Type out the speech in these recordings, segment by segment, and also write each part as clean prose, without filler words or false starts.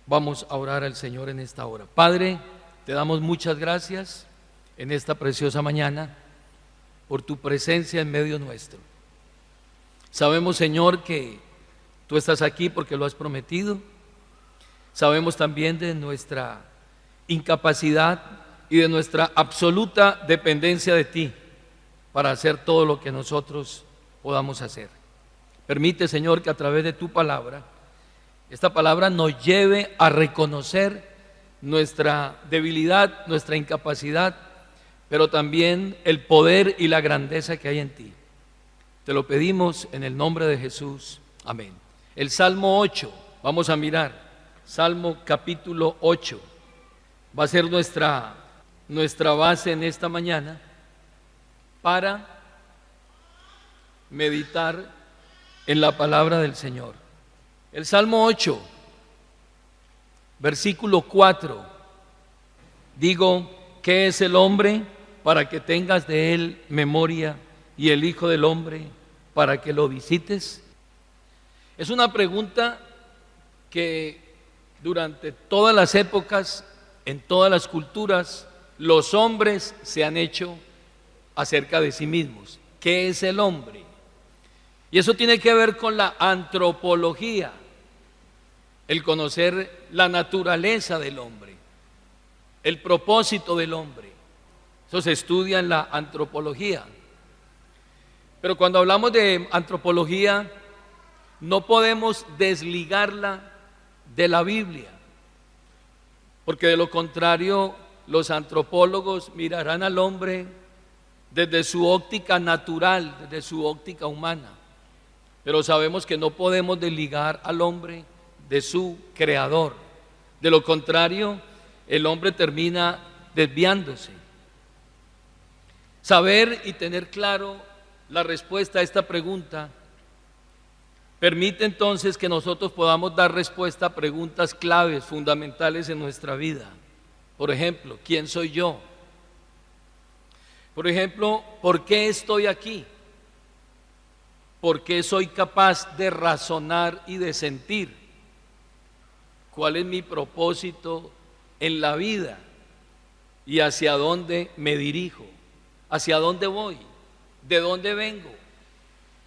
Vamos a orar al Señor en esta hora. Padre, te damos muchas gracias en esta preciosa mañana por tu presencia en medio nuestro. Sabemos, Señor, que tú estás aquí porque lo has prometido. Sabemos también de nuestra incapacidad y de nuestra absoluta dependencia de ti para hacer todo lo que nosotros podamos hacer. Permite, Señor, que a través de tu palabra, esta palabra nos lleve a reconocer nuestra debilidad, nuestra incapacidad, pero también el poder y la grandeza que hay en ti. Te lo pedimos en el nombre de Jesús. Amén. El Salmo 8, vamos a mirar. Salmo capítulo 8 va a ser nuestra base en esta mañana para meditar en la palabra del Señor. El Salmo 8, versículo 4, digo, ¿qué es el hombre para que tengas de él memoria y el hijo del hombre para que lo visites? Es una pregunta que durante todas las épocas, en todas las culturas, los hombres se han hecho acerca de sí mismos. ¿Qué es el hombre? Y eso tiene que ver con la antropología, el conocer la naturaleza del hombre, el propósito del hombre. Eso se estudia en la antropología. Pero cuando hablamos de antropología, no podemos desligarla de la Biblia, porque de lo contrario los antropólogos mirarán al hombre desde su óptica natural, desde su óptica humana, pero sabemos que no podemos desligar al hombre de su creador. De lo contrario, el hombre termina desviándose. Saber y tener claro la respuesta a esta pregunta permite entonces que nosotros podamos dar respuesta a preguntas claves, fundamentales en nuestra vida. Por ejemplo, ¿quién soy yo? Por ejemplo, ¿por qué estoy aquí? ¿Por qué soy capaz de razonar y de sentir? ¿Cuál es mi propósito en la vida? ¿Y hacia dónde me dirijo? ¿Hacia dónde voy? ¿De dónde vengo?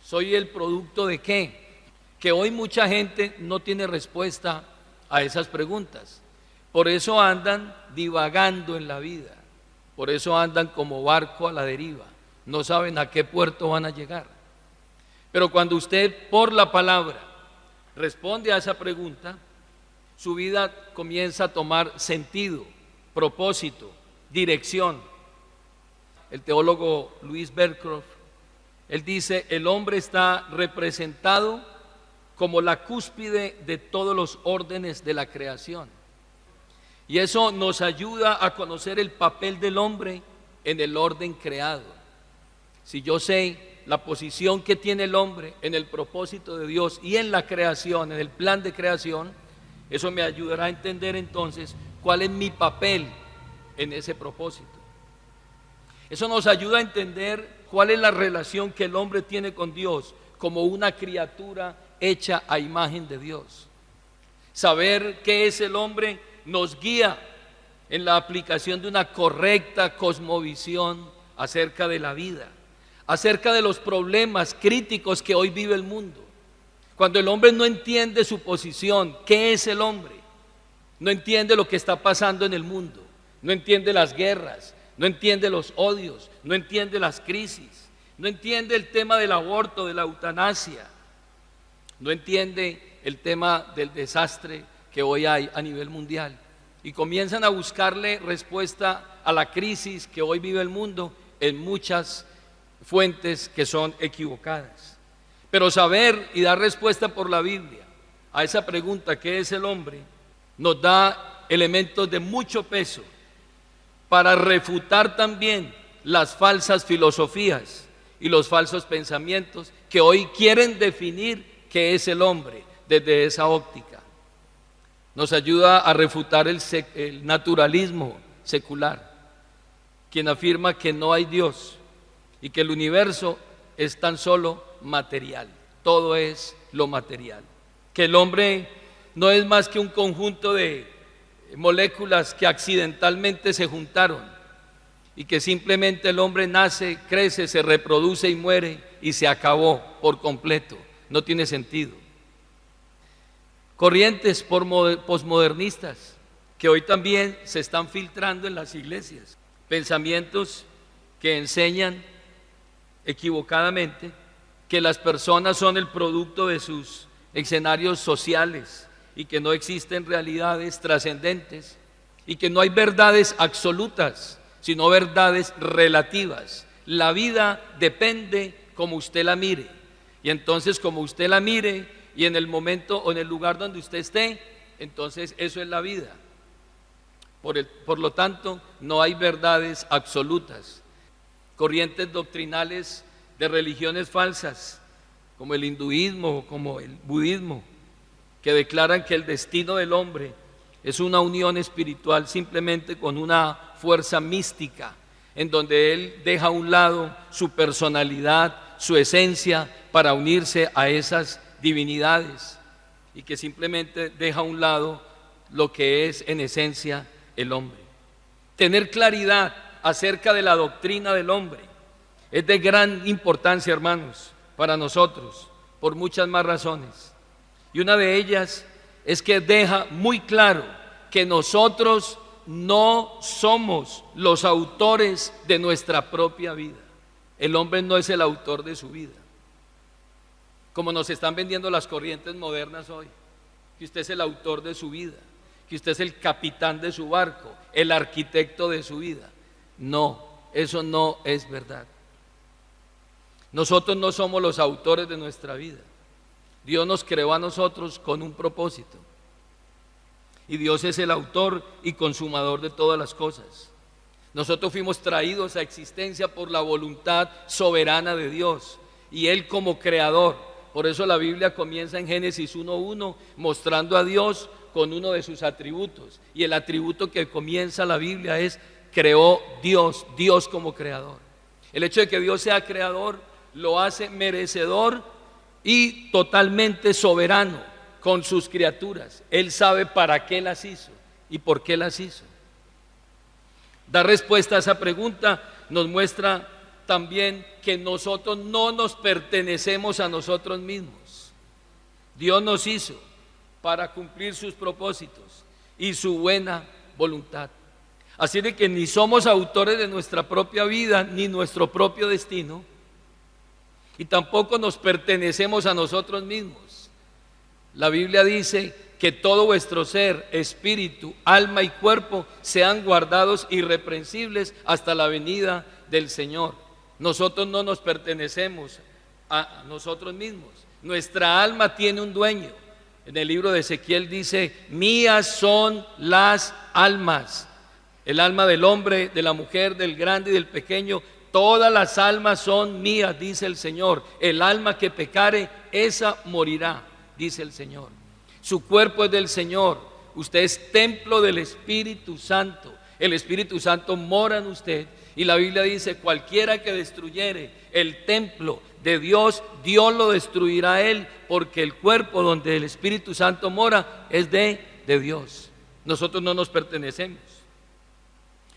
¿Soy el producto de qué? Que hoy mucha gente no tiene respuesta a esas preguntas. Por eso andan divagando en la vida. Por eso andan como barco a la deriva. No saben a qué puerto van a llegar. Pero cuando usted por la palabra responde a esa pregunta, su vida comienza a tomar sentido, propósito, dirección. El teólogo Louis Berkhoff, él dice, el hombre está representado como la cúspide de todos los órdenes de la creación. Y eso nos ayuda a conocer el papel del hombre en el orden creado. Si yo sé la posición que tiene el hombre en el propósito de Dios y en la creación, en el plan de creación, eso me ayudará a entender entonces cuál es mi papel en ese propósito. Eso nos ayuda a entender cuál es la relación que el hombre tiene con Dios como una criatura hecha a imagen de Dios. Saber qué es el hombre nos guía en la aplicación de una correcta cosmovisión acerca de la vida, acerca de los problemas críticos que hoy vive el mundo. Cuando el hombre no entiende su posición, ¿qué es el hombre? No entiende lo que está pasando en el mundo, no entiende las guerras, no entiende los odios, no entiende las crisis, no entiende el tema del aborto, de la eutanasia, no entiende el tema del desastre que hoy hay a nivel mundial, y comienzan a buscarle respuesta a la crisis que hoy vive el mundo en muchas fuentes que son equivocadas. Pero saber y dar respuesta por la Biblia a esa pregunta, ¿qué es el hombre?, nos da elementos de mucho peso para refutar también las falsas filosofías y los falsos pensamientos que hoy quieren definir qué es el hombre desde esa óptica. Nos ayuda a refutar el naturalismo secular, quien afirma que no hay Dios y que el universo es tan solo material, todo es lo material, que el hombre no es más que un conjunto de moléculas que accidentalmente se juntaron y que simplemente el hombre nace, crece, se reproduce y muere y se acabó por completo. No tiene sentido. Corrientes posmodernistas que hoy también se están filtrando en las iglesias, pensamientos que enseñan equivocadamente que las personas son el producto de sus escenarios sociales y que no existen realidades trascendentes y que no hay verdades absolutas, sino verdades relativas. La vida depende como usted la mire, y entonces como usted la mire y en el momento o en el lugar donde usted esté, entonces eso es la vida. Por lo tanto, no hay verdades absolutas. Corrientes doctrinales de religiones falsas, como el hinduismo, como el budismo, que declaran que el destino del hombre es una unión espiritual simplemente con una fuerza mística, en donde él deja a un lado su personalidad, su esencia, para unirse a esas divinidades, y que simplemente deja a un lado lo que es en esencia el hombre. Tener claridad acerca de la doctrina del hombre es de gran importancia, hermanos, para nosotros, por muchas más razones. Y una de ellas es que deja muy claro que nosotros no somos los autores de nuestra propia vida. El hombre no es el autor de su vida, como nos están vendiendo las corrientes modernas hoy, que usted es el autor de su vida, que usted es el capitán de su barco, el arquitecto de su vida. No, eso no es verdad. Nosotros no somos los autores de nuestra vida. Dios nos creó a nosotros con un propósito, y Dios es el autor y consumador de todas las cosas. Nosotros fuimos traídos a existencia por la voluntad soberana de Dios y Él como creador. Por eso la Biblia comienza en Génesis 1:1 mostrando a Dios con uno de sus atributos, y el atributo que comienza la Biblia es: creó Dios, Dios como creador. El hecho de que Dios sea creador lo hace merecedor y totalmente soberano con sus criaturas. Él sabe para qué las hizo y por qué las hizo. Dar respuesta a esa pregunta nos muestra también que nosotros no nos pertenecemos a nosotros mismos. Dios nos hizo para cumplir sus propósitos y su buena voluntad. Así de que ni somos autores de nuestra propia vida ni nuestro propio destino, y tampoco nos pertenecemos a nosotros mismos. La Biblia dice que todo vuestro ser, espíritu, alma y cuerpo sean guardados irreprensibles hasta la venida del Señor. Nosotros no nos pertenecemos a nosotros mismos. Nuestra alma tiene un dueño. En el libro de Ezequiel dice: mías son las almas. El alma del hombre, de la mujer, del grande y del pequeño, todas las almas son mías, dice el Señor. El alma que pecare, esa morirá, dice el Señor. Su cuerpo es del Señor. Usted es templo del Espíritu Santo. El Espíritu Santo mora en usted, y la Biblia dice: cualquiera que destruyere el templo de Dios, Dios lo destruirá a él, porque el cuerpo donde el Espíritu Santo mora es de Dios. Nosotros no nos pertenecemos.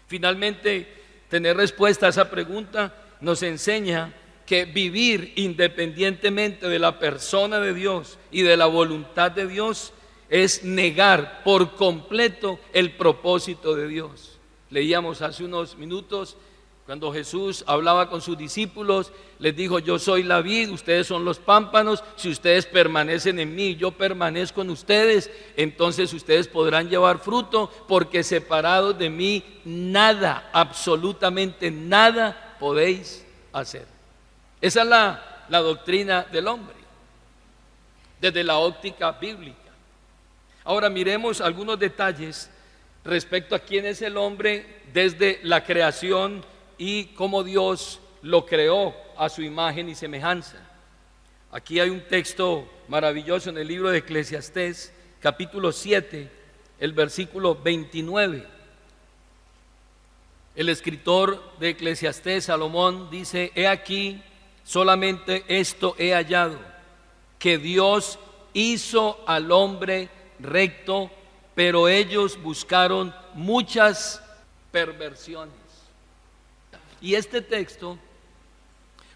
Finalmente, tener respuesta a esa pregunta nos enseña que vivir independientemente de la persona de Dios y de la voluntad de Dios es negar por completo el propósito de Dios. Leíamos hace unos minutos cuando Jesús hablaba con sus discípulos, les dijo: yo soy la vid, ustedes son los pámpanos. Si ustedes permanecen en mí, yo permanezco en ustedes, entonces ustedes podrán llevar fruto, porque separados de mí nada, absolutamente nada podéis hacer. Esa es la doctrina del hombre, desde la óptica bíblica. Ahora miremos algunos detalles respecto a quién es el hombre desde la creación y cómo Dios lo creó a su imagen y semejanza. Aquí hay un texto maravilloso en el libro de Eclesiastés, capítulo 7, el versículo 29. El escritor de Eclesiastés, Salomón, dice: he aquí, solamente esto he hallado, que Dios hizo al hombre recto, pero ellos buscaron muchas perversiones. Y este texto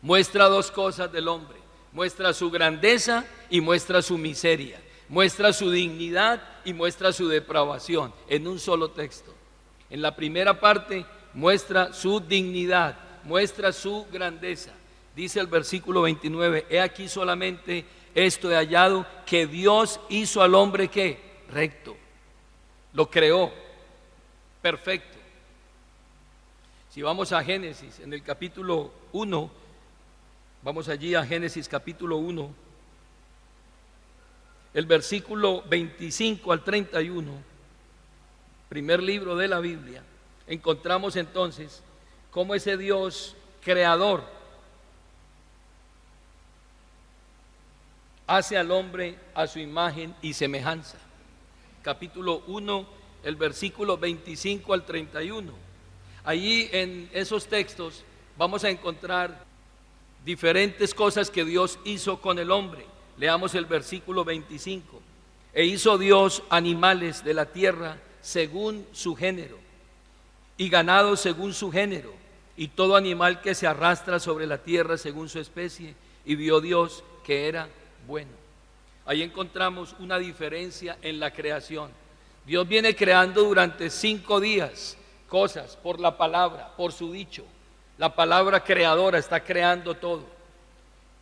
muestra dos cosas del hombre: muestra su grandeza y muestra su miseria, muestra su dignidad y muestra su depravación en un solo texto. En la primera parte muestra su dignidad, muestra su grandeza. Dice el versículo 29: he aquí solamente esto he hallado, que Dios hizo al hombre ¿qué? Recto. Lo creó perfecto. Si vamos a Génesis, en el capítulo 1, vamos allí a Génesis capítulo 1, el versículo 25 al 31, primer libro de la Biblia, encontramos entonces cómo ese Dios creador hace al hombre a su imagen y semejanza. Capítulo 1, el versículo 25 al 31. Allí en esos textos vamos a encontrar diferentes cosas que Dios hizo con el hombre. Leamos el versículo 25. E hizo Dios animales de la tierra según su género, y ganado según su género, y todo animal que se arrastra sobre la tierra según su especie, y vio Dios que era bueno. Ahí encontramos una diferencia en la creación. Dios viene creando durante 5 días cosas por la palabra, por su dicho. La palabra creadora está creando todo,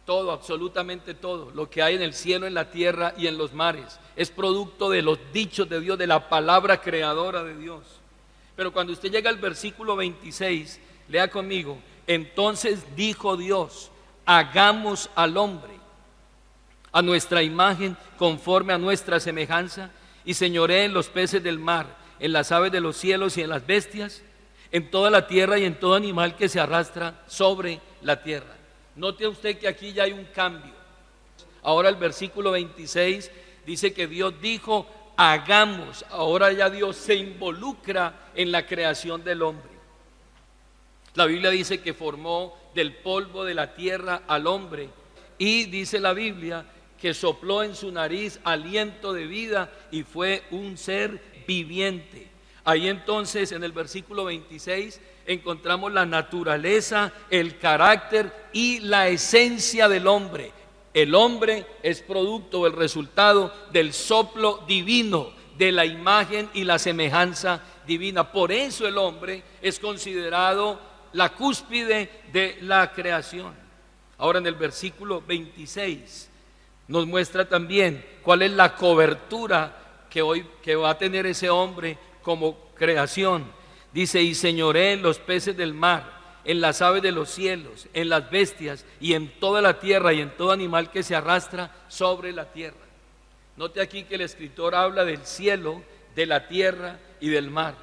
todo, absolutamente todo. Lo que hay en el cielo, en la tierra y en los mares es producto de los dichos de Dios, de la palabra creadora de Dios. Pero cuando usted llega al versículo 26, lea conmigo: entonces dijo Dios, hagamos al hombre a nuestra imagen, conforme a nuestra semejanza, y señoree en los peces del mar, en las aves de los cielos y en las bestias, en toda la tierra y en todo animal que se arrastra sobre la tierra. Note usted que aquí ya hay un cambio. Ahora el versículo 26 dice que Dios dijo, hagamos. Ahora ya Dios se involucra en la creación del hombre. La Biblia dice que formó del polvo de la tierra al hombre, y dice la Biblia que sopló en su nariz aliento de vida y fue un ser viviente. Ahí entonces en el versículo 26 encontramos la naturaleza, el carácter y la esencia del hombre. El hombre es producto o el resultado del soplo divino, de la imagen y la semejanza divina. Por eso el hombre es considerado la cúspide de la creación. Ahora en el versículo 26 nos muestra también cuál es la cobertura que va a tener ese hombre como creación. Dice, y señoree en los peces del mar, en las aves de los cielos, en las bestias y en toda la tierra y en todo animal que se arrastra sobre la tierra. Note aquí que el escritor habla del cielo, de la tierra y del mar.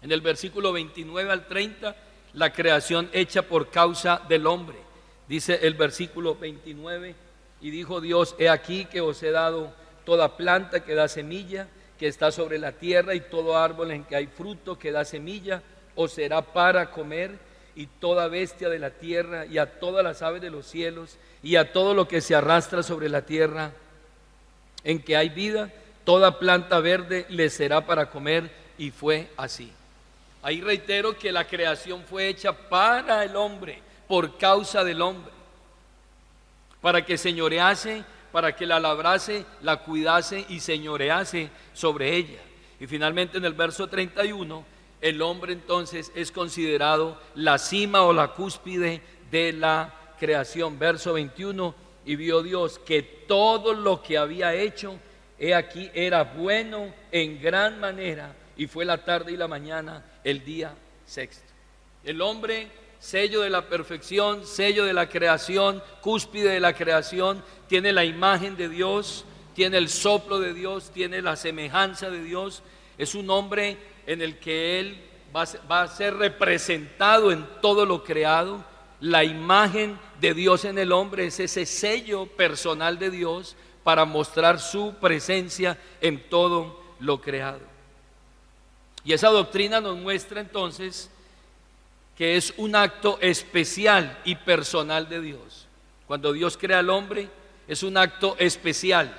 En el versículo 29 al 30, la creación hecha por causa del hombre. Dice el versículo 29, y dijo Dios, he aquí que os he dado toda planta que da semilla, que está sobre la tierra, y todo árbol en que hay fruto que da semilla, os será para comer, y toda bestia de la tierra, y a todas las aves de los cielos, y a todo lo que se arrastra sobre la tierra, en que hay vida, toda planta verde le será para comer, y fue así. Ahí reitero que la creación fue hecha para el hombre, por causa del hombre, para que señorease, para que la labrase, la cuidase y señorease sobre ella. Y finalmente en el verso 31, el hombre entonces es considerado la cima o la cúspide de la creación. Verso 21, y vio Dios que todo lo que había hecho, he aquí, era bueno en gran manera, y fue la tarde y la mañana el día sexto. El hombre, sello de la perfección, sello de la creación, cúspide de la creación, tiene la imagen de Dios, tiene el soplo de Dios, tiene la semejanza de Dios. Es un hombre en el que él va a ser representado en todo lo creado. La imagen de Dios en el hombre es ese sello personal de Dios para mostrar su presencia en todo lo creado. Y esa doctrina nos muestra entonces que es un acto especial y personal de Dios. Cuando Dios crea al hombre, es un acto especial.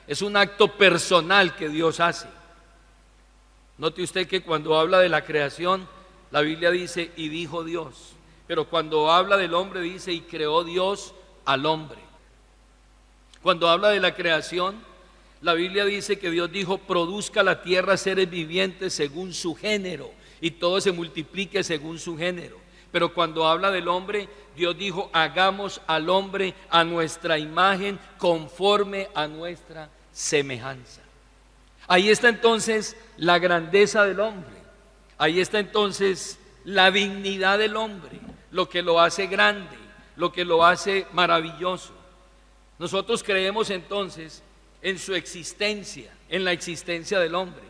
Es un acto personal que Dios hace. Note usted que cuando habla de la creación, la Biblia dice, y dijo Dios. Pero cuando habla del hombre dice, y creó Dios al hombre. Cuando habla de la creación, la Biblia dice que Dios dijo, produzca la tierra seres vivientes según su género, y todo se multiplique según su género. Pero cuando habla del hombre, Dios dijo, hagamos al hombre a nuestra imagen, conforme a nuestra semejanza. Ahí está entonces la grandeza del hombre. Ahí está entonces la dignidad del hombre, lo que lo hace grande, lo que lo hace maravilloso. Nosotros creemos entonces en su existencia, en la existencia del hombre,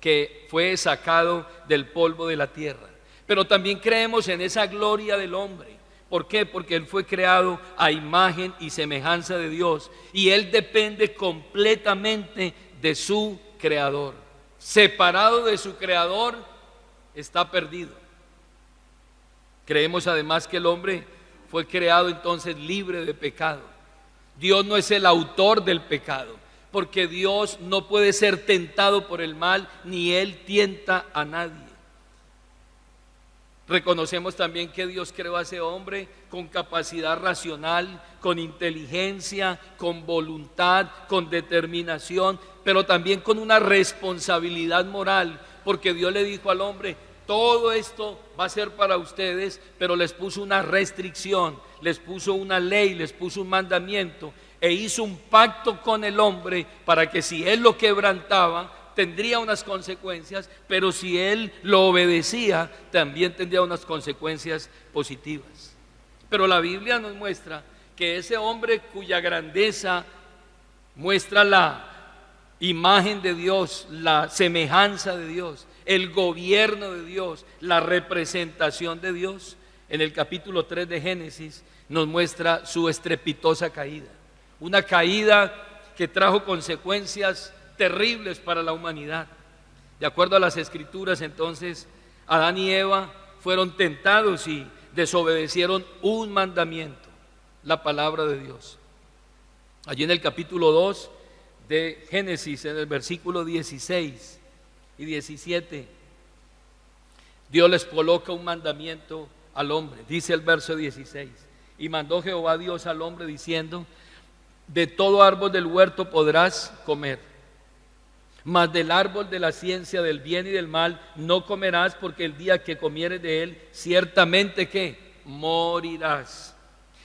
que fue sacado del polvo de la tierra. Pero también creemos en esa gloria del hombre. ¿Por qué? Porque él fue creado a imagen y semejanza de Dios, y él depende completamente de su creador. Separado de su creador, está perdido. Creemos además que el hombre fue creado entonces libre de pecado. Dios no es el autor del pecado, porque Dios no puede ser tentado por el mal, ni Él tienta a nadie. Reconocemos también que Dios creó a ese hombre con capacidad racional, con inteligencia, con voluntad, con determinación, pero también con una responsabilidad moral, porque Dios le dijo al hombre, todo esto va a ser para ustedes, pero les puso una restricción, les puso una ley, les puso un mandamiento, e hizo un pacto con el hombre para que si él lo quebrantaba, tendría unas consecuencias, pero si él lo obedecía, también tendría unas consecuencias positivas. Pero la Biblia nos muestra que ese hombre cuya grandeza muestra la imagen de Dios, la semejanza de Dios, el gobierno de Dios, la representación de Dios, en el capítulo 3 de Génesis nos muestra su estrepitosa caída. Una caída que trajo consecuencias terribles para la humanidad. De acuerdo a las Escrituras, entonces, Adán y Eva fueron tentados y desobedecieron un mandamiento, la palabra de Dios. Allí en el capítulo 2 de Génesis, en el versículo 16 y 17, Dios les coloca un mandamiento al hombre. Dice el verso 16, y mandó Jehová Dios al hombre diciendo, de todo árbol del huerto podrás comer, mas del árbol de la ciencia del bien y del mal no comerás, porque el día que comieres de él, ciertamente que morirás.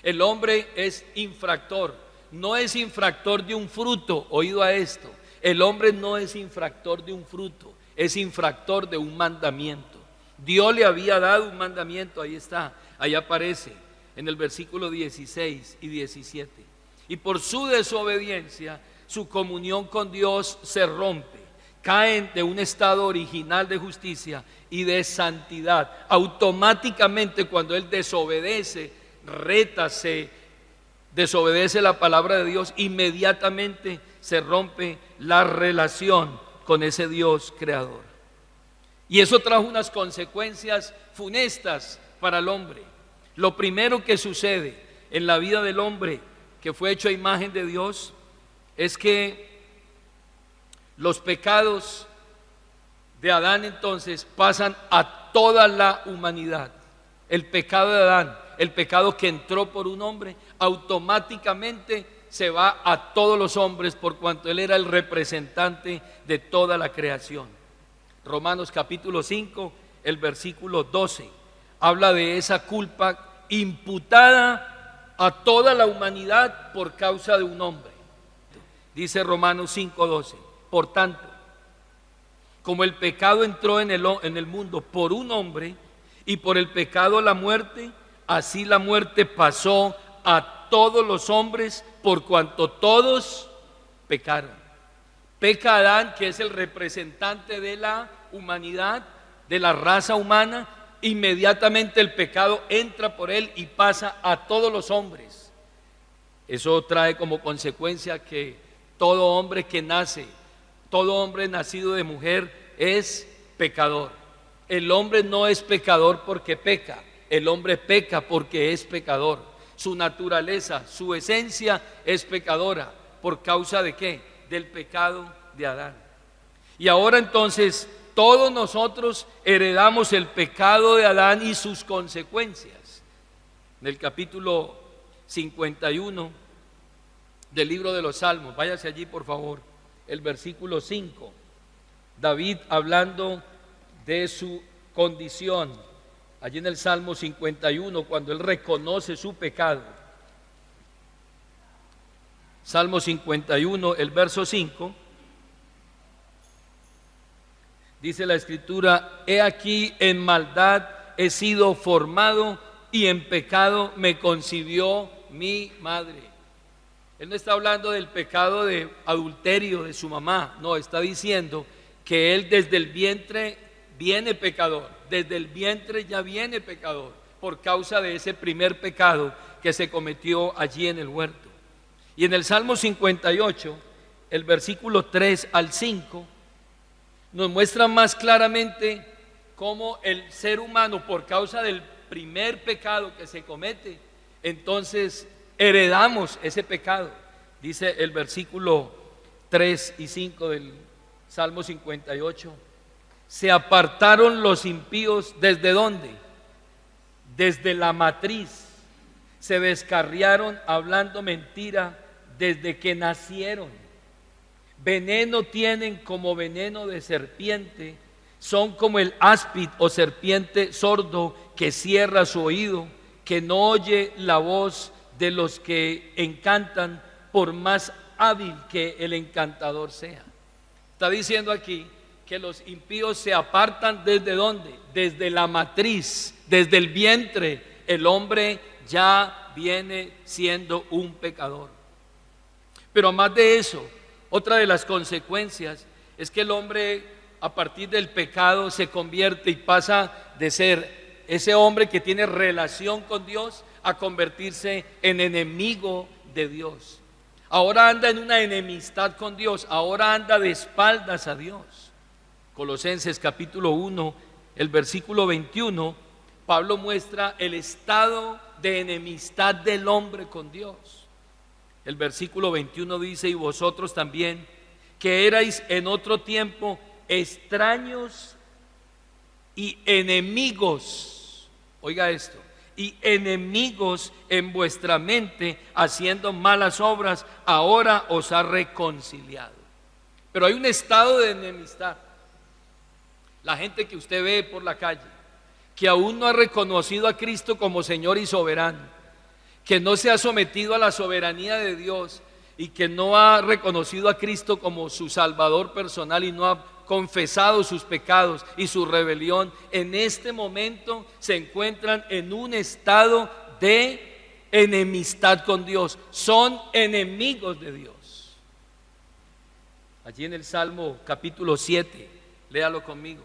El hombre es infractor, no es infractor de un fruto, oído a esto, el hombre no es infractor de un fruto, es infractor de un mandamiento. Dios le había dado un mandamiento, ahí está, ahí aparece en el versículo 16 y 17. Y por su desobediencia, su comunión con Dios se rompe. Caen de un estado original de justicia y de santidad. Automáticamente cuando él desobedece, desobedece la palabra de Dios, inmediatamente se rompe la relación con ese Dios creador. Y eso trajo unas consecuencias funestas para el hombre. Lo primero que sucede en la vida del hombre que fue hecho a imagen de Dios es que los pecados de Adán entonces pasan a toda la humanidad. El pecado de Adán, el pecado que entró por un hombre, automáticamente se va a todos los hombres por cuanto él era el representante de toda la creación. Romanos capítulo 5, el versículo 12, habla de esa culpa imputada a toda la humanidad por causa de un hombre. Dice Romanos 5:12, por tanto, como el pecado entró en el mundo por un hombre, y por el pecado la muerte, así la muerte pasó a todos los hombres por cuanto todos pecaron. Peca Adán, que es el representante de la humanidad, de la raza humana. Inmediatamente el pecado entra por él y pasa a todos los hombres. Eso trae como consecuencia que todo hombre que nace, todo hombre nacido de mujer es pecador. El hombre no es pecador porque peca, el hombre peca porque es pecador. Su naturaleza, su esencia es pecadora. ¿Por causa de qué? del pecado de Adán. Y ahora entonces todos nosotros heredamos el pecado de Adán y sus consecuencias. En el capítulo 51 del libro de los Salmos, váyase allí por favor, el versículo 5, David hablando de su condición, allí en el Salmo 51, cuando él reconoce su pecado. Salmo 51, el verso 5, dice la Escritura: he aquí en maldad he sido formado y en pecado me concibió mi madre. Él no está hablando del pecado de adulterio de su mamá, no, está diciendo que él desde el vientre viene pecador, desde el vientre ya viene pecador, por causa de ese primer pecado que se cometió allí en el huerto. Y en el Salmo 58, el versículo 3 al 5, nos muestra más claramente cómo el ser humano, por causa del primer pecado que se comete, entonces heredamos ese pecado. Dice el versículo 3 y 5 del Salmo 58: se apartaron los impíos ¿desde dónde? Desde la matriz. Se descarriaron hablando mentira desde que nacieron. Veneno tienen como veneno de serpiente, son como el áspid o serpiente sordo que cierra su oído, que no oye la voz de los que encantan, por más hábil que el encantador sea. Está diciendo aquí que los impíos se apartan ¿desde dónde? Desde la matriz, desde el vientre. El hombre ya viene siendo un pecador. Pero más de eso, otra de las consecuencias es que el hombre, a partir del pecado, se convierte y pasa de ser ese hombre que tiene relación con Dios a convertirse en enemigo de Dios. Ahora anda en una enemistad con Dios, ahora anda de espaldas a Dios. Colosenses capítulo 1, el versículo 21, Pablo muestra el estado de enemistad del hombre con Dios. El versículo 21 dice: y vosotros también, que erais en otro tiempo extraños y enemigos, oiga esto, y enemigos en vuestra mente, haciendo malas obras, ahora os ha reconciliado. Pero hay un estado de enemistad. La gente que usted ve por la calle, que aún no ha reconocido a Cristo como Señor y soberano, que no se ha sometido a la soberanía de Dios y que no ha reconocido a Cristo como su Salvador personal y no ha confesado sus pecados y su rebelión, en este momento se encuentran en un estado de enemistad con Dios. Son enemigos de Dios. Allí en el Salmo capítulo 7, léalo conmigo,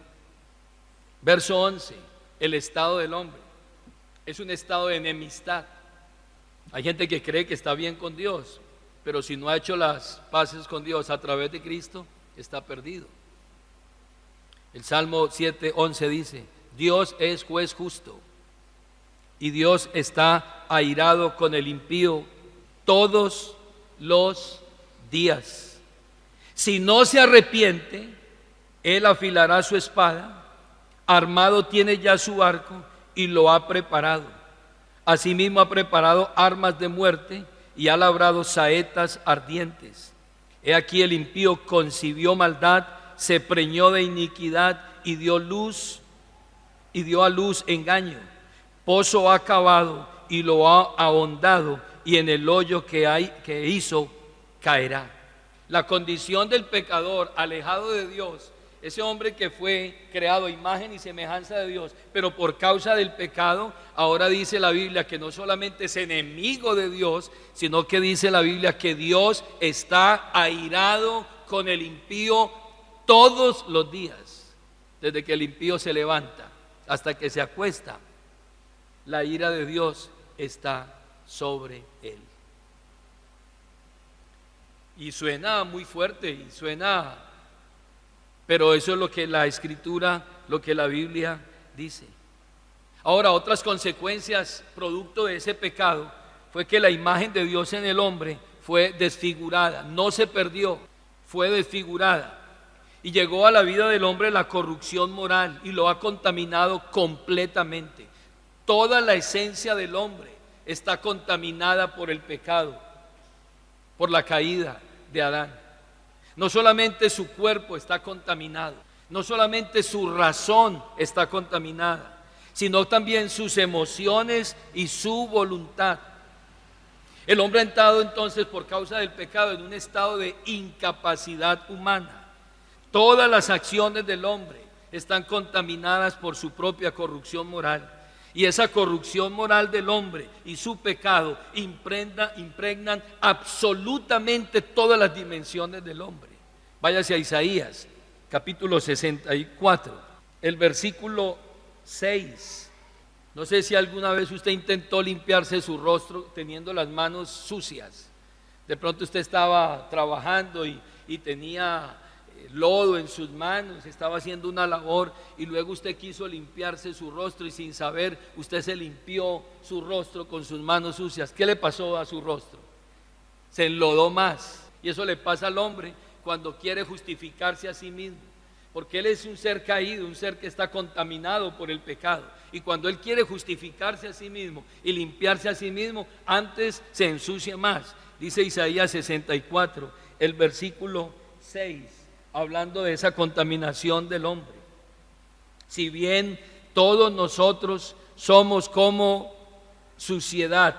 verso 11, el estado del hombre es un estado de enemistad. Hay gente que cree que está bien con Dios, pero si no ha hecho las paces con Dios a través de Cristo, está perdido. El Salmo 7:11 dice: Dios es juez justo y Dios está airado con el impío todos los días. Si no se arrepiente, él afilará su espada, armado tiene ya su arco y lo ha preparado. Asimismo ha preparado armas de muerte y ha labrado saetas ardientes. He aquí el impío concibió maldad, se preñó de iniquidad y dio a luz engaño. Pozo ha cavado y lo ha ahondado, y en el hoyo que hizo caerá. La condición del pecador alejado de Dios, ese hombre que fue creado a imagen y semejanza de Dios, pero por causa del pecado, ahora dice la Biblia que no solamente es enemigo de Dios, sino que dice la Biblia que Dios está airado con el impío todos los días, desde que el impío se levanta hasta que se acuesta. La ira de Dios está sobre él. Y suena muy fuerte, y suena, pero eso es lo que la Escritura, lo que la Biblia dice. Ahora, otras consecuencias producto de ese pecado fue que la imagen de Dios en el hombre fue desfigurada, no se perdió, fue desfigurada y llegó a la vida del hombre la corrupción moral y lo ha contaminado completamente. Toda la esencia del hombre está contaminada por el pecado, por la caída de Adán. No solamente su cuerpo está contaminado, no solamente su razón está contaminada, sino también sus emociones y su voluntad. El hombre ha entrado entonces, por causa del pecado, en un estado de incapacidad humana. Todas las acciones del hombre están contaminadas por su propia corrupción moral. Y esa corrupción moral del hombre y su pecado impregnan absolutamente todas las dimensiones del hombre. Váyase a Isaías, capítulo 64, el versículo 6. No sé si alguna vez usted intentó limpiarse su rostro teniendo las manos sucias. De pronto usted estaba trabajando y tenía lodo en sus manos, estaba haciendo una labor y luego usted quiso limpiarse su rostro y sin saber usted se limpió su rostro con sus manos sucias. ¿Qué le pasó a su rostro? Se enlodó más. Y eso le pasa al hombre cuando quiere justificarse a sí mismo, porque él es un ser caído, un ser que está contaminado por el pecado, y cuando él quiere justificarse a sí mismo y limpiarse a sí mismo, antes se ensucia más. Dice Isaías 64, el versículo 6, hablando de esa contaminación del hombre: si bien todos nosotros somos como suciedad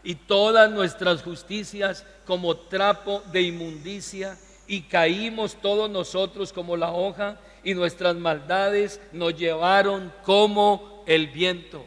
y todas nuestras justicias como trapo de inmundicia, y caímos todos nosotros como la hoja, y nuestras maldades nos llevaron como el viento.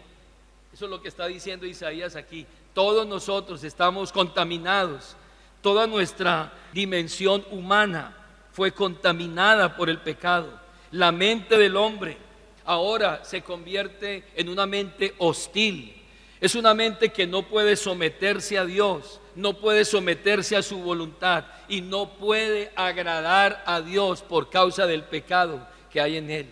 Eso es lo que está diciendo Isaías aquí. Todos nosotros estamos contaminados. Toda nuestra dimensión humana fue contaminada por el pecado. La mente del hombre ahora se convierte en una mente hostil. Es una mente que no puede someterse a Dios, no puede someterse a su voluntad y no puede agradar a Dios por causa del pecado que hay en él.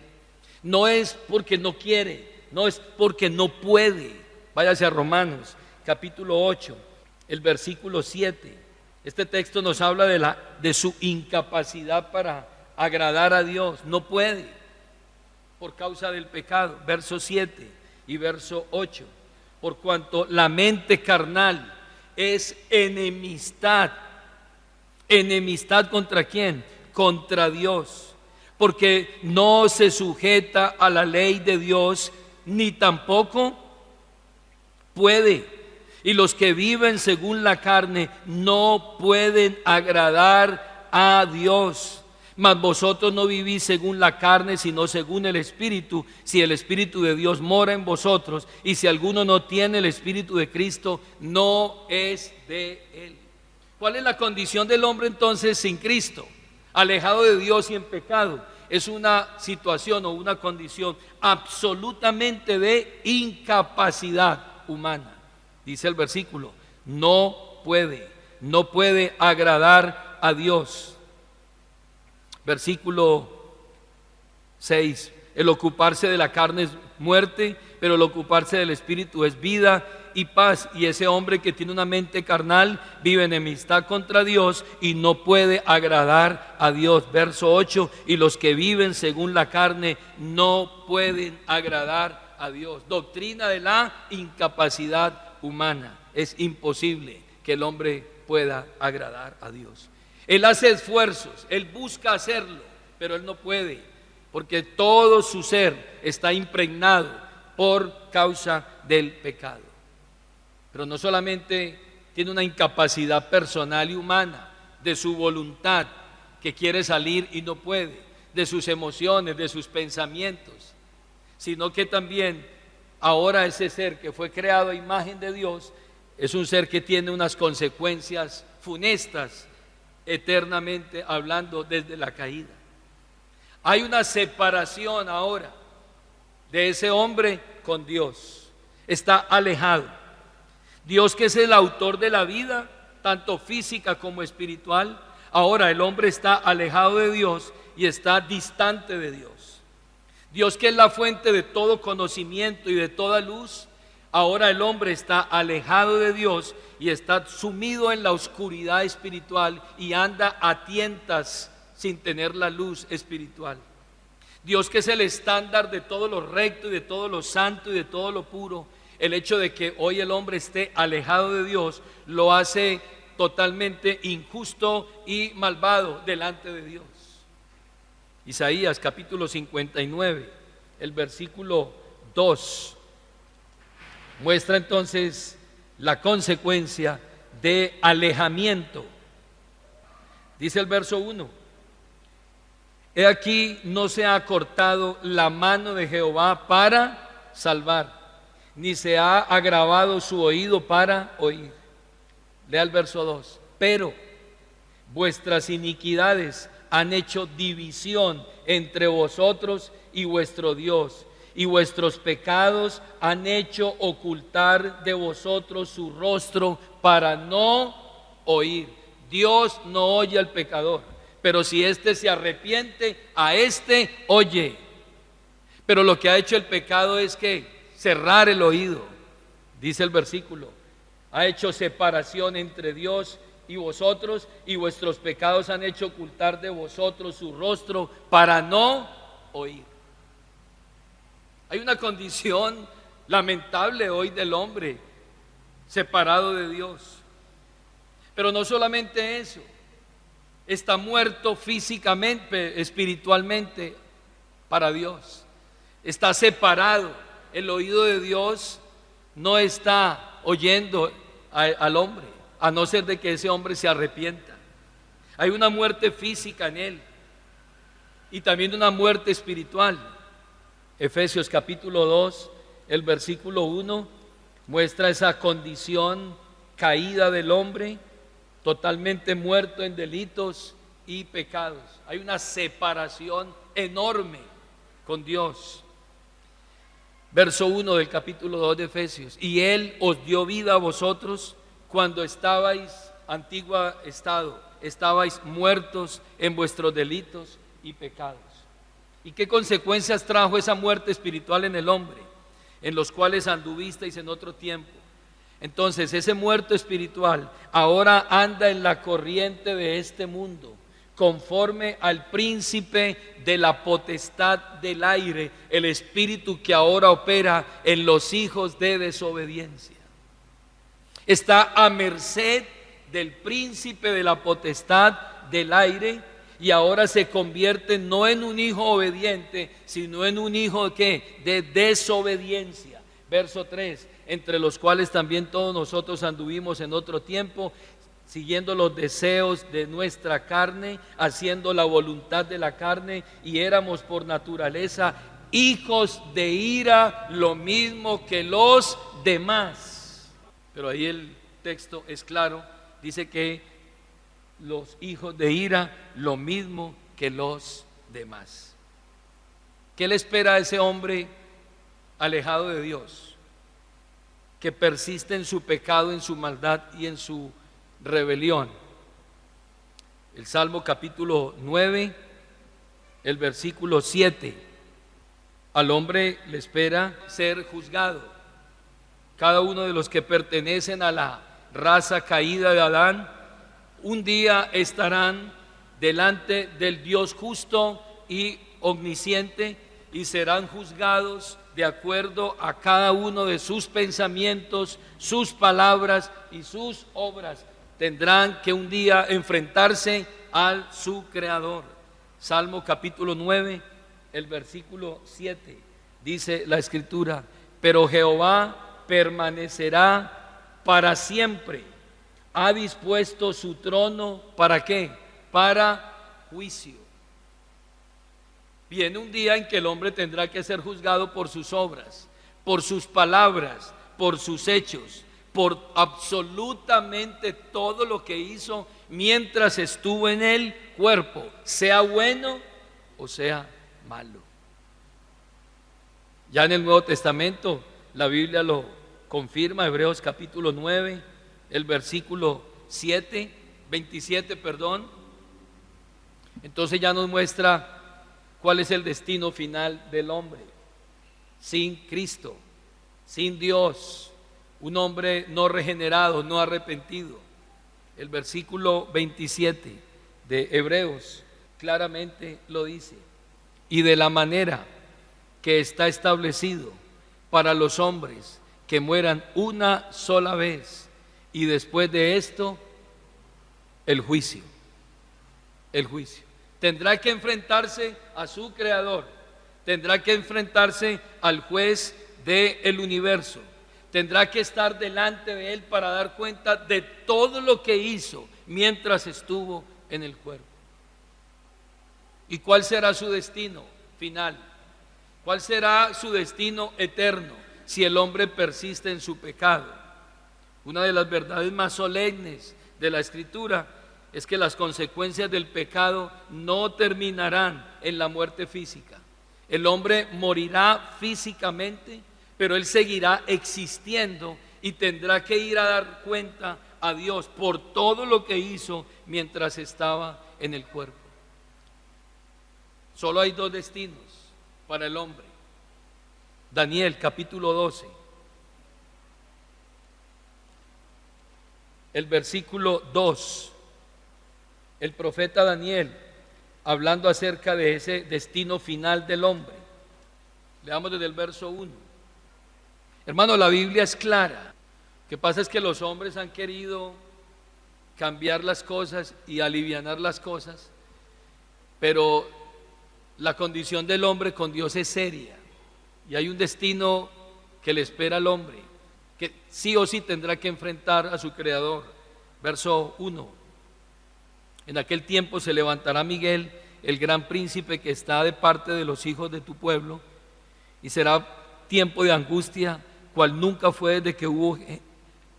No es porque no quiere, no es porque no puede. Váyase a Romanos capítulo 8, el versículo 7. Este texto nos habla de su incapacidad para agradar a Dios. No puede por causa del pecado. Verso 7 y verso 8. Por cuanto la mente carnal es enemistad. ¿Enemistad contra quién? Contra Dios. Porque no se sujeta a la ley de Dios, ni tampoco puede. Y los que viven según la carne no pueden agradar a Dios. Mas vosotros no vivís según la carne, sino según el Espíritu, si el Espíritu de Dios mora en vosotros. Y si alguno no tiene el Espíritu de Cristo, no es de él. ¿Cuál es la condición del hombre entonces sin Cristo? Alejado de Dios y en pecado. Es una situación o una condición absolutamente de incapacidad humana. Dice el versículo: no puede agradar a Dios. Versículo 6: el ocuparse de la carne es muerte, pero el ocuparse del Espíritu es vida y paz. Y ese hombre que tiene una mente carnal vive en enemistad contra Dios y no puede agradar a Dios. Verso 8: y los que viven según la carne no pueden agradar a Dios. Doctrina de la incapacidad humana. Es imposible que el hombre pueda agradar a Dios. Él hace esfuerzos, él busca hacerlo, pero él no puede, porque todo su ser está impregnado por causa del pecado. Pero no solamente tiene una incapacidad personal y humana, de su voluntad, que quiere salir y no puede, de sus emociones, de sus pensamientos, sino que también ahora ese ser que fue creado a imagen de Dios es un ser que tiene unas consecuencias funestas, eternamente hablando, desde la caída. Hay una separación ahora de ese hombre con Dios. Está alejado. Dios, que es el autor de la vida, tanto física como espiritual, ahora el hombre está alejado de Dios y está distante de Dios. Dios, que es la fuente de todo conocimiento y de toda luz, Ahora el hombre está alejado de Dios y está sumido en la oscuridad espiritual y anda a tientas sin tener la luz espiritual. Dios, que es el estándar de todo lo recto y de todo lo santo y de todo lo puro, el hecho de que hoy el hombre esté alejado de Dios lo hace totalmente injusto y malvado delante de Dios. Isaías capítulo 59, el versículo 2, muestra entonces la consecuencia de alejamiento. Dice el verso 1: He aquí, no se ha cortado la mano de Jehová para salvar, ni se ha agravado su oído para oír. Lea el verso 2: Pero vuestras iniquidades han hecho división entre vosotros y vuestro Dios, y vuestros pecados han hecho ocultar de vosotros su rostro para no oír. Dios no oye al pecador, pero si éste se arrepiente, a éste oye. Pero lo que ha hecho el pecado es que cerrar el oído. Dice el versículo: ha hecho separación entre Dios y vosotros, y vuestros pecados han hecho ocultar de vosotros su rostro para no oír. Hay una condición lamentable hoy del hombre separado de Dios. Pero no solamente eso, está muerto físicamente, espiritualmente para Dios. Está separado. El oído de Dios no está oyendo al hombre, a no ser de que ese hombre se arrepienta. Hay una muerte física en él y también una muerte espiritual. Efesios capítulo 2, el versículo 1 muestra esa condición caída del hombre, totalmente muerto en delitos y pecados. Hay una separación enorme con Dios. Verso 1 del capítulo 2 de Efesios: y Él os dio vida a vosotros cuando estabais, antiguo estado, estabais muertos en vuestros delitos y pecados. ¿Y qué consecuencias trajo esa muerte espiritual en el hombre? En los cuales anduvisteis en otro tiempo. Entonces ese muerto espiritual ahora anda en la corriente de este mundo, conforme al príncipe de la potestad del aire, el espíritu que ahora opera en los hijos de desobediencia. Está a merced del príncipe de la potestad del aire y ahora se convierte no en un hijo obediente, sino en un hijo ¿qué? De desobediencia. Verso 3: entre los cuales también todos nosotros anduvimos en otro tiempo, siguiendo los deseos de nuestra carne, haciendo la voluntad de la carne, y éramos por naturaleza hijos de ira, lo mismo que los demás. Pero ahí el texto es claro, dice que los hijos de ira, lo mismo que los demás. ¿Qué le espera a ese hombre alejado de Dios, que persiste en su pecado, en su maldad y en su rebelión? El Salmo capítulo 9, el versículo 7: al hombre le espera ser juzgado. Cada uno de los que pertenecen a la raza caída de Adán, un día estarán delante del Dios justo y omnisciente y serán juzgados de acuerdo a cada uno de sus pensamientos, sus palabras y sus obras. Tendrán que un día enfrentarse a su Creador. Salmo capítulo 9, el versículo 7, dice la Escritura: pero Jehová permanecerá para siempre, ha dispuesto su trono, ¿para qué? Para juicio. Viene un día en que el hombre tendrá que ser juzgado por sus obras, por sus palabras, por sus hechos, por absolutamente todo lo que hizo mientras estuvo en el cuerpo, sea bueno o sea malo. Ya en el Nuevo Testamento la Biblia lo confirma, Hebreos capítulo 9, el versículo 27, perdón. Entonces ya nos muestra cuál es el destino final del hombre. Sin Cristo, sin Dios, un hombre no regenerado, no arrepentido. El versículo 27 de Hebreos claramente lo dice: y de la manera que está establecido para los hombres que mueran una sola vez, y después de esto el juicio. El juicio. Tendrá que enfrentarse a su creador, tendrá que enfrentarse al juez del universo, tendrá que estar delante de él para dar cuenta de todo lo que hizo mientras estuvo en el cuerpo. ¿Y cuál será su destino final? ¿Cuál será su destino eterno si el hombre persiste en su pecado? Una de las verdades más solemnes de la Escritura es que las consecuencias del pecado no terminarán en la muerte física. El hombre morirá físicamente, pero él seguirá existiendo y tendrá que ir a dar cuenta a Dios por todo lo que hizo mientras estaba en el cuerpo. Solo hay dos destinos para el hombre. Daniel capítulo 12, el versículo 2. El profeta Daniel, hablando acerca de ese destino final del hombre. Leamos desde el verso 1. Hermano, la Biblia es clara. Lo que pasa es que los hombres han querido cambiar las cosas y alivianar las cosas, pero la condición del hombre con Dios es seria, y hay un destino que le espera al hombre, que sí o sí tendrá que enfrentar a su Creador. Verso 1. En aquel tiempo se levantará Miguel, el gran príncipe que está de parte de los hijos de tu pueblo, y será tiempo de angustia, cual nunca fue desde que hubo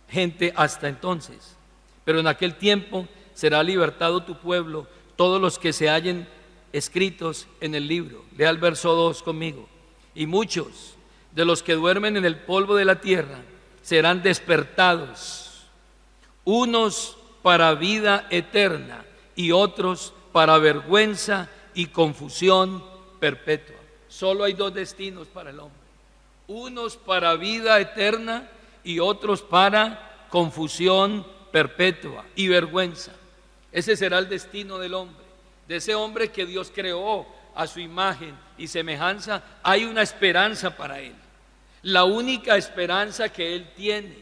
gente hasta entonces. Pero en aquel tiempo será libertado tu pueblo, todos los que se hallen escritos en el libro. Lea el verso 2 conmigo. Y muchos de los que duermen en el polvo de la tierra serán despertados, unos para vida eterna y otros para vergüenza y confusión perpetua. Solo hay dos destinos para el hombre: unos para vida eterna y otros para confusión perpetua y vergüenza. Ese será el destino del hombre, de ese hombre que Dios creó a su imagen y semejanza. Hay una esperanza para él. La única esperanza que él tiene,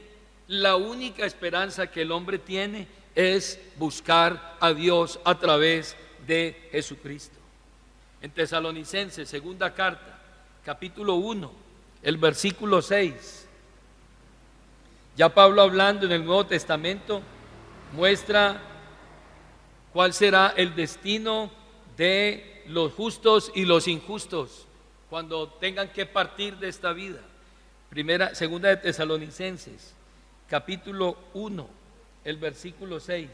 la única esperanza que el hombre tiene es buscar a Dios a través de Jesucristo. En Tesalonicenses, segunda carta, capítulo 1, el versículo 6. Ya Pablo, hablando en el Nuevo Testamento, muestra cuál será el destino de los justos y los injustos cuando tengan que partir de esta vida. Segunda de Tesalonicenses, capítulo 1, el versículo 6,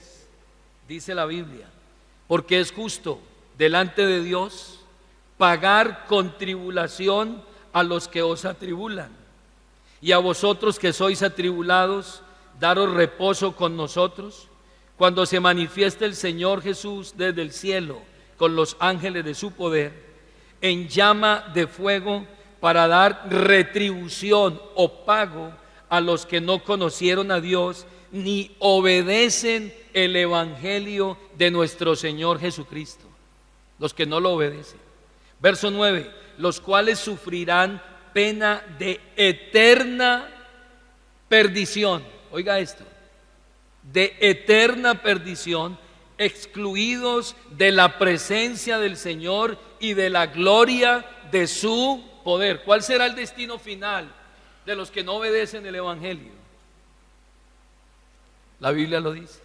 dice la Biblia: porque es justo delante de Dios pagar con tribulación a los que os atribulan, y a vosotros que sois atribulados, daros reposo con nosotros, cuando se manifieste el Señor Jesús desde el cielo con los ángeles de su poder, en llama de fuego, para dar retribución o pago a los que no conocieron a Dios ni obedecen el evangelio de nuestro Señor Jesucristo. Los que no lo obedecen. Verso 9: los cuales sufrirán pena de eterna perdición. Oiga esto: de eterna perdición, excluidos de la presencia del Señor y de la gloria de su poder. ¿Cuál será el destino final de los que no obedecen el evangelio? La Biblia lo dice: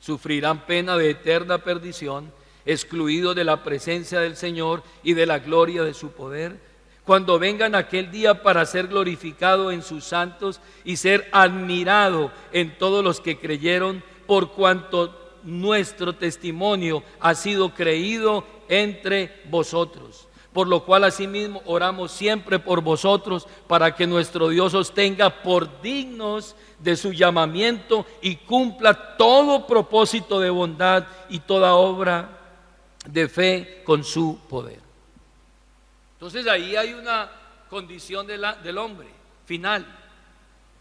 sufrirán pena de eterna perdición, excluidos de la presencia del Señor y de la gloria de su poder, cuando vengan aquel día para ser glorificado en sus santos y ser admirado en todos los que creyeron, por cuanto nuestro testimonio ha sido creído entre vosotros. Por lo cual asimismo oramos siempre por vosotros, para que nuestro Dios os tenga por dignos de su llamamiento y cumpla todo propósito de bondad y toda obra de fe con su poder. Entonces ahí hay una condición del hombre final.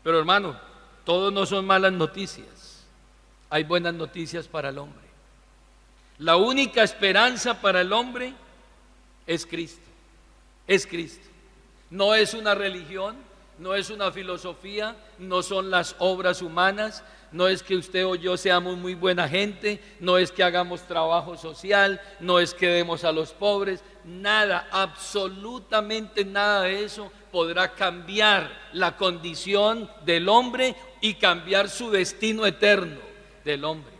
Pero hermano, todos no son malas noticias. Hay buenas noticias para el hombre. La única esperanza para el hombre es Cristo. Es Cristo. No es una religión, no es una filosofía, no son las obras humanas, no es que usted o yo seamos muy buena gente, no es que hagamos trabajo social, no es que demos a los pobres, nada, absolutamente nada de eso podrá cambiar la condición del hombre y cambiar su destino eterno del hombre.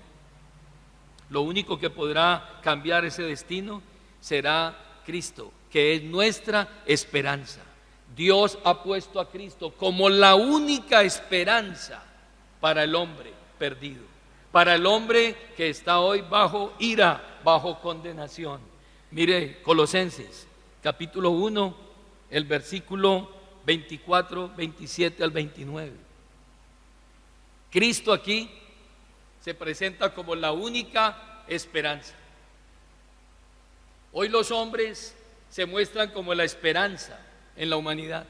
Lo único que podrá cambiar ese destino será Cristo, que es nuestra esperanza. Dios ha puesto a Cristo como la única esperanza para el hombre perdido, para el hombre que está hoy bajo ira, bajo condenación. Mire Colosenses capítulo 1, el versículo 24, 27 al 29. Cristo aquí se presenta como la única esperanza. Hoy los hombres se muestran como la esperanza en la humanidad.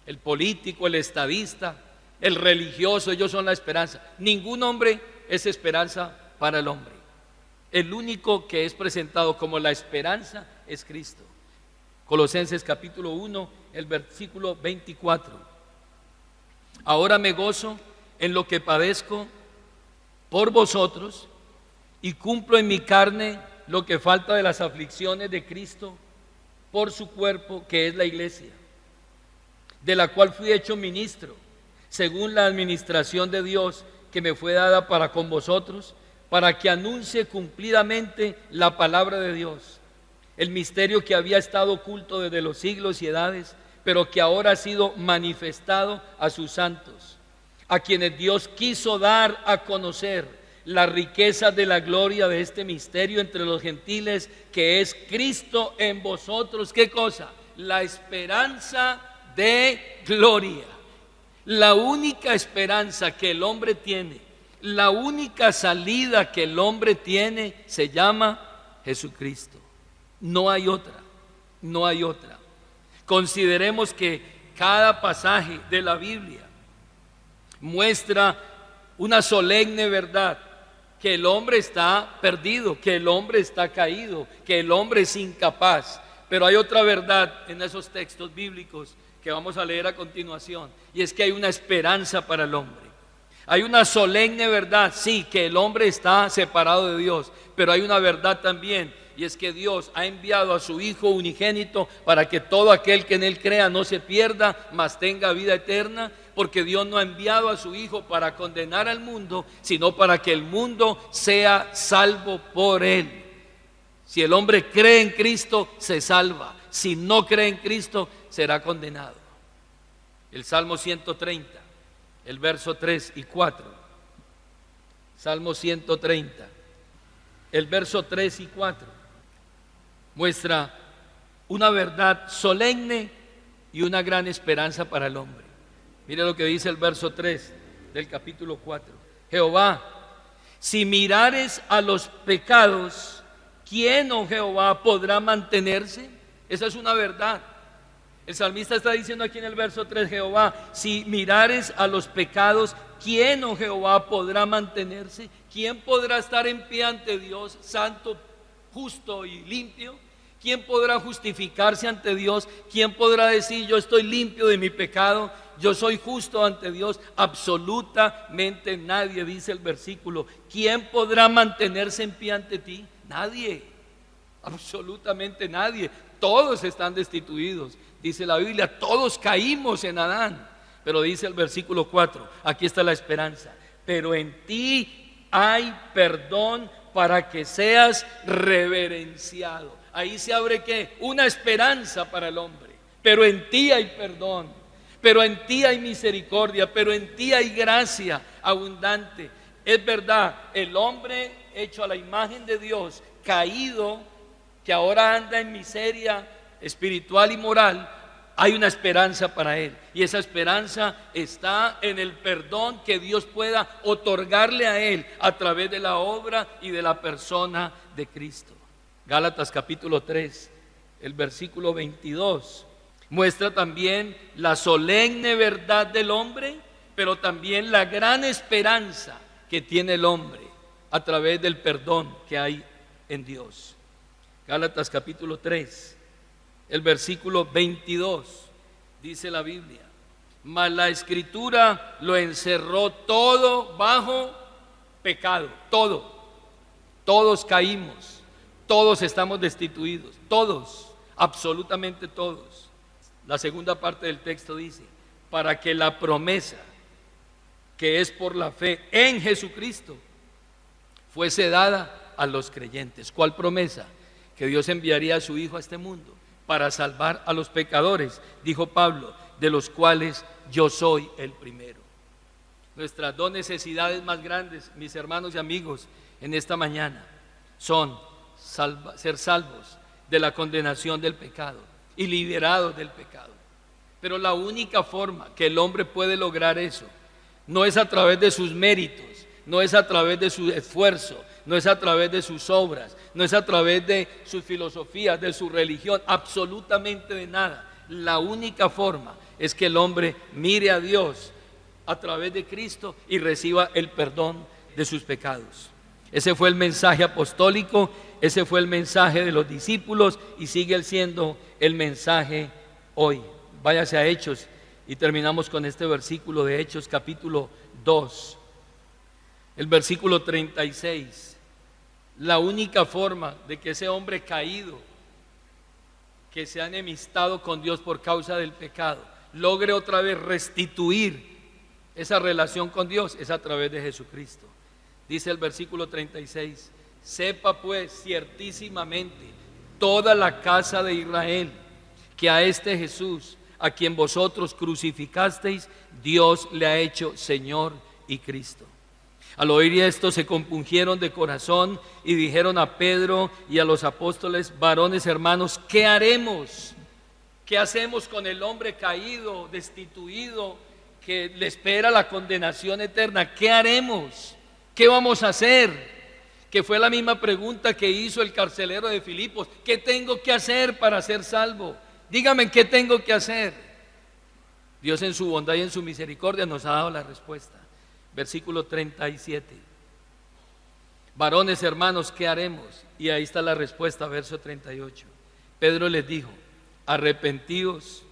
El político, el estadista, el religioso, ellos son la esperanza. Ningún hombre es esperanza para el hombre. El único que es presentado como la esperanza es Cristo. Colosenses capítulo 1, el versículo 24. Ahora me gozo en lo que padezco por vosotros y cumplo en mi carne lo que falta de las aflicciones de Cristo por su cuerpo, que es la iglesia, de la cual fui hecho ministro, según la administración de Dios que me fue dada para con vosotros, para que anuncie cumplidamente la palabra de Dios, el misterio que había estado oculto desde los siglos y edades, pero que ahora ha sido manifestado a sus santos, a quienes Dios quiso dar a conocer las riquezas de la gloria de este misterio entre los gentiles, que es Cristo en vosotros. ¿Qué cosa? La esperanza de gloria. La única esperanza que el hombre tiene, la única salida que el hombre tiene se llama Jesucristo. No hay otra, no hay otra. Consideremos que cada pasaje de la Biblia muestra una solemne verdad, que el hombre está perdido, que el hombre está caído, que el hombre es incapaz. Pero hay otra verdad en esos textos bíblicos que vamos a leer a continuación, y es que hay una esperanza para el hombre. Hay una solemne verdad, sí, que el hombre está separado de Dios, pero hay una verdad también, y es que Dios ha enviado a su Hijo unigénito para que todo aquel que en Él crea no se pierda, mas tenga vida eterna, porque Dios no ha enviado a su Hijo para condenar al mundo, sino para que el mundo sea salvo por Él. Si el hombre cree en Cristo, se salva. Si no cree en Cristo, será condenado. El Salmo 130, el verso 3 y 4. Salmo 130, el verso 3 y 4. Muestra una verdad solemne y una gran esperanza para el hombre. Mire lo que dice el verso 3 del capítulo 4. Jehová, si mirares a los pecados, ¿quién, oh Jehová, podrá mantenerse? Esa es una verdad. El salmista está diciendo aquí en el verso 3, Jehová, si mirares a los pecados, ¿quién, oh Jehová, podrá mantenerse? ¿Quién podrá estar en pie ante Dios, santo, justo y limpio? ¿Quién podrá justificarse ante Dios? ¿Quién podrá decir, yo estoy limpio de mi pecado, yo soy justo ante Dios? Absolutamente nadie, dice el versículo. ¿Quién podrá mantenerse en pie ante ti? Nadie, absolutamente nadie. Todos están destituidos, dice la Biblia, todos caímos en Adán. Pero dice el versículo 4, aquí está la esperanza, pero en ti hay perdón para que seas reverenciado. Ahí se abre ¿qué? Una esperanza para el hombre. Pero en ti hay perdón, pero en ti hay misericordia, pero en ti hay gracia abundante. Es verdad, el hombre hecho a la imagen de Dios, caído, que ahora anda en miseria espiritual y moral, hay una esperanza para él, y esa esperanza está en el perdón que Dios pueda otorgarle a él a través de la obra y de la persona de Cristo. Gálatas capítulo 3, el versículo 22 muestra también la solemne verdad del hombre pero también la gran esperanza que tiene el hombre a través del perdón que hay en Dios. Gálatas capítulo 3, el versículo 22, dice la Biblia: mas la Escritura lo encerró todo bajo pecado. Todos caímos, todos estamos destituidos, todos, absolutamente todos. La segunda parte del texto dice: para que la promesa, que es por la fe en Jesucristo, fuese dada a los creyentes. ¿Cuál promesa? Que Dios enviaría a su Hijo a este mundo para salvar a los pecadores, dijo Pablo, de los cuales yo soy el primero. Nuestras dos necesidades más grandes, mis hermanos y amigos, en esta mañana son ser salvos de la condenación del pecado y liberados del pecado. Pero la única forma que el hombre puede lograr eso no es a través de sus méritos, no es a través de su esfuerzo, no es a través de sus obras, no es a través de sus filosofías, de su religión, absolutamente de nada. La única forma es que el hombre mire a Dios a través de Cristo y reciba el perdón de sus pecados. Ese fue el mensaje apostólico, ese fue el mensaje de los discípulos y sigue siendo el mensaje hoy. Váyase a Hechos y terminamos con este versículo de Hechos capítulo 2, el versículo 36. La única forma de que ese hombre caído, que se ha enemistado con Dios por causa del pecado, logre otra vez restituir esa relación con Dios es a través de Jesucristo. Dice el versículo 36: sepa pues ciertísimamente toda la casa de Israel que a este Jesús, a quien vosotros crucificasteis, Dios le ha hecho Señor y Cristo. Al oír esto se compungieron de corazón y dijeron a Pedro y a los apóstoles: varones hermanos, ¿qué haremos? ¿Qué hacemos con el hombre caído, destituido, que le espera la condenación eterna? ¿Qué haremos? ¿Qué vamos a hacer? Que fue la misma pregunta que hizo el carcelero de Filipos: ¿qué tengo que hacer para ser salvo? Dígame, ¿qué tengo que hacer? Dios en su bondad y en su misericordia nos ha dado la respuesta. Versículo 37. Varones hermanos, ¿qué haremos? Y ahí está la respuesta, verso 38. Pedro les dijo: arrepentíos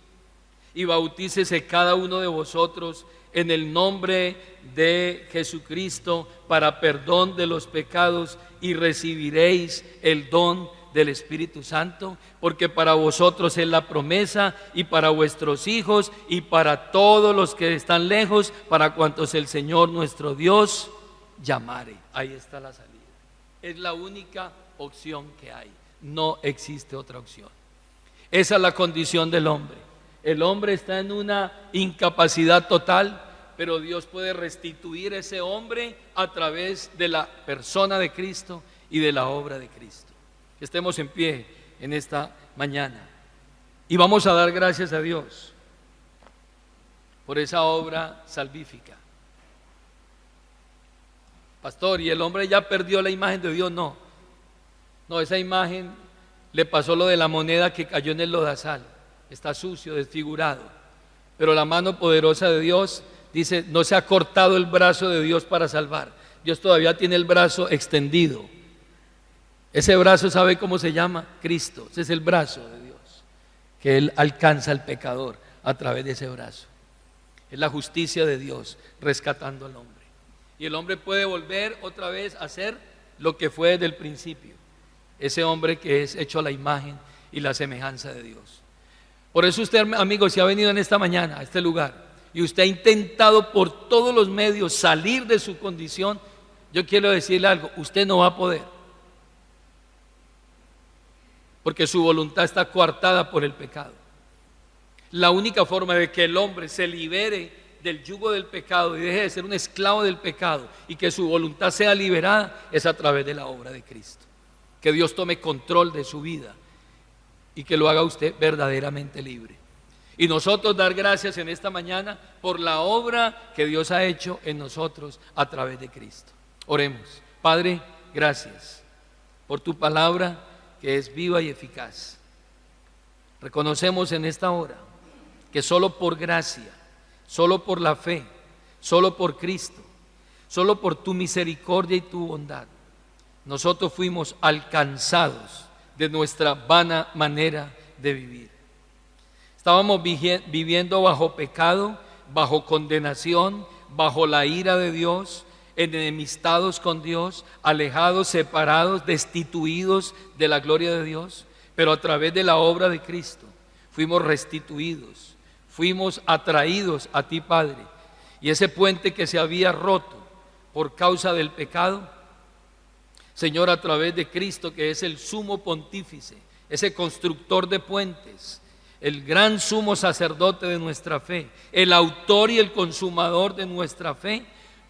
y bautícese cada uno de vosotros en el nombre de Jesucristo para perdón de los pecados y recibiréis el don del Espíritu Santo, porque para vosotros es la promesa y para vuestros hijos y para todos los que están lejos, para cuantos el Señor nuestro Dios llamare. Ahí está la salida. Es la única opción que hay, no existe otra opción. Esa es la condición del hombre. El hombre está en una incapacidad total, pero Dios puede restituir ese hombre a través de la persona de Cristo y de la obra de Cristo. Estemos en pie en esta mañana y vamos a dar gracias a Dios por esa obra salvífica. Pastor, ¿y el hombre ya perdió la imagen de Dios? No, esa imagen le pasó lo de la moneda que cayó en el lodazal. Está sucio, desfigurado, pero la mano poderosa de Dios, dice, no se ha cortado el brazo de Dios para salvar. Dios todavía tiene el brazo extendido. Ese brazo, ¿sabe cómo se llama? Cristo. Ese es el brazo de Dios, que Él alcanza al pecador a través de ese brazo. Es la justicia de Dios rescatando al hombre. Y el hombre puede volver otra vez a ser lo que fue desde el principio. Ese hombre que es hecho a la imagen y la semejanza de Dios. Por eso usted, amigo, si ha venido en esta mañana a este lugar y usted ha intentado por todos los medios salir de su condición, yo quiero decirle algo: usted no va a poder, porque su voluntad está coartada por el pecado. La única forma de que el hombre se libere del yugo del pecado y deje de ser un esclavo del pecado y que su voluntad sea liberada es a través de la obra de Cristo. Que Dios tome control de su vida y que lo haga usted verdaderamente libre. Y nosotros dar gracias en esta mañana por la obra que Dios ha hecho en nosotros a través de Cristo. Oremos. Padre, gracias por tu palabra que es viva y eficaz. Reconocemos en esta hora que solo por gracia, solo por la fe, solo por Cristo, solo por tu misericordia y tu bondad, nosotros fuimos alcanzados de nuestra vana manera de vivir. Estábamos viviendo bajo pecado, bajo condenación, bajo la ira de Dios, enemistados con Dios, alejados, separados, destituidos de la gloria de Dios. Pero a través de la obra de Cristo fuimos restituidos, fuimos atraídos a ti, Padre. Y ese puente que se había roto por causa del pecado, Señor, a través de Cristo, que es el sumo pontífice, ese constructor de puentes, el gran sumo sacerdote de nuestra fe, el autor y el consumador de nuestra fe,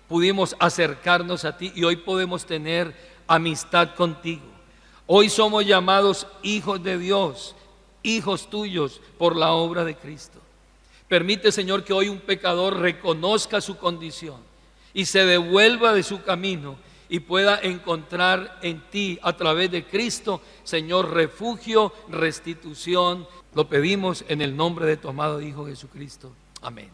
pudimos acercarnos a ti y hoy podemos tener amistad contigo. Hoy somos llamados hijos de Dios, hijos tuyos por la obra de Cristo. Permite, Señor, que hoy un pecador reconozca su condición y se devuelva de su camino y pueda encontrar en ti, a través de Cristo, Señor, refugio, restitución. Lo pedimos en el nombre de tu amado Hijo Jesucristo. Amén.